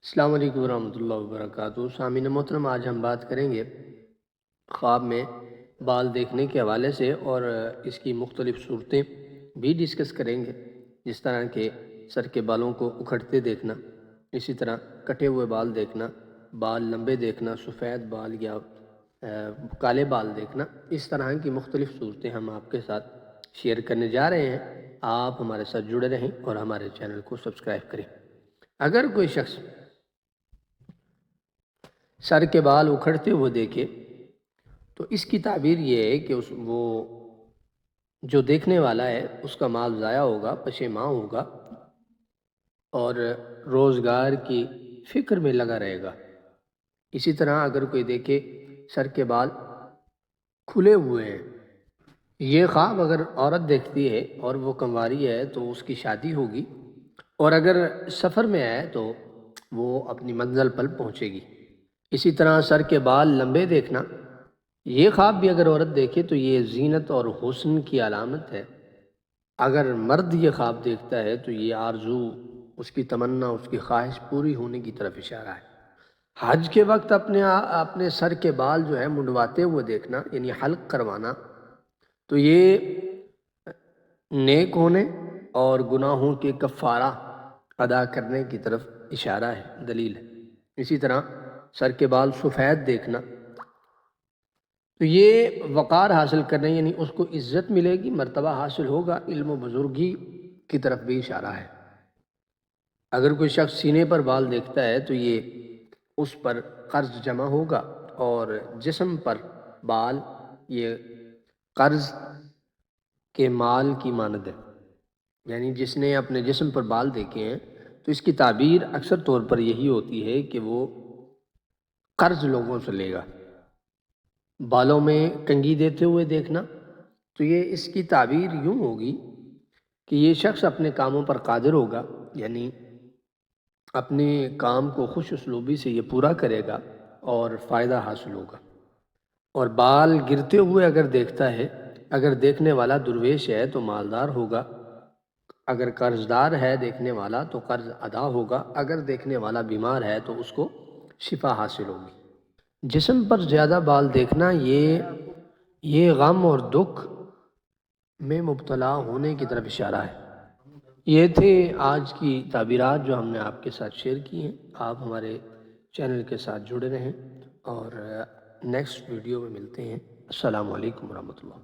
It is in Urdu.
السلام علیکم ورحمۃ اللہ وبرکاتہ۔ سامعین محترم، آج ہم بات کریں گے خواب میں بال دیکھنے کے حوالے سے، اور اس کی مختلف صورتیں بھی ڈسکس کریں گے، جس طرح کہ سر کے بالوں کو اکھڑتے دیکھنا، اسی طرح کٹے ہوئے بال دیکھنا، بال لمبے دیکھنا، سفید بال یا کالے بال دیکھنا۔ اس طرح کی مختلف صورتیں ہم آپ کے ساتھ شیئر کرنے جا رہے ہیں۔ آپ ہمارے ساتھ جڑے رہیں اور ہمارے چینل کو سبسکرائب کریں۔ اگر کوئی شخص سر کے بال اکھڑتے ہوئے دیکھے تو اس کی تعبیر یہ ہے کہ وہ جو دیکھنے والا ہے اس کا مال ضائع ہوگا، پشیماں ہوگا اور روزگار کی فکر میں لگا رہے گا۔ اسی طرح اگر کوئی دیکھے سر کے بال کھلے ہوئے ہیں، یہ خواب اگر عورت دیکھتی ہے اور وہ کنواری ہے تو اس کی شادی ہوگی، اور اگر سفر میں ہے تو وہ اپنی منزل پر پہنچے گی۔ اسی طرح سر کے بال لمبے دیکھنا، یہ خواب بھی اگر عورت دیکھے تو یہ زینت اور حسن کی علامت ہے۔ اگر مرد یہ خواب دیکھتا ہے تو یہ آرزو، اس کی تمنا، اس کی خواہش پوری ہونے کی طرف اشارہ ہے۔ حج کے وقت اپنے سر کے بال جو ہے منڈواتے ہوئے دیکھنا، یعنی حلق کروانا، تو یہ نیک ہونے اور گناہوں کے کفارہ ادا کرنے کی طرف اشارہ ہے، دلیل ہے۔ اسی طرح سر کے بال سفید دیکھنا تو یہ وقار حاصل کرنے، یعنی اس کو عزت ملے گی، مرتبہ حاصل ہوگا، علم و بزرگی کی طرف بھی اشارہ ہے۔ اگر کوئی شخص سینے پر بال دیکھتا ہے تو یہ اس پر قرض جمع ہوگا، اور جسم پر بال یہ قرض کے مال کی مانند ہے، یعنی جس نے اپنے جسم پر بال دیکھے ہیں تو اس کی تعبیر اکثر طور پر یہی ہوتی ہے کہ وہ قرض لوگوں سے لے گا۔ بالوں میں کنگھی دیتے ہوئے دیکھنا تو یہ اس کی تعبیر یوں ہوگی کہ یہ شخص اپنے کاموں پر قادر ہوگا، یعنی اپنے کام کو خوش اسلوبی سے یہ پورا کرے گا اور فائدہ حاصل ہوگا۔ اور بال گرتے ہوئے اگر دیکھتا ہے، اگر دیکھنے والا درویش ہے تو مالدار ہوگا، اگر قرض دار ہے دیکھنے والا تو قرض ادا ہوگا، اگر دیکھنے والا بیمار ہے تو اس کو شفا حاصل ہوگی۔ جسم پر زیادہ بال دیکھنا یہ غم اور دکھ میں مبتلا ہونے کی طرف اشارہ ہے۔ یہ تھے آج کی تعبیرات جو ہم نے آپ کے ساتھ شیئر کی ہیں۔ آپ ہمارے چینل کے ساتھ جڑے رہیں اور نیکسٹ ویڈیو میں ملتے ہیں۔ السلام علیکم ورحمۃ اللہ۔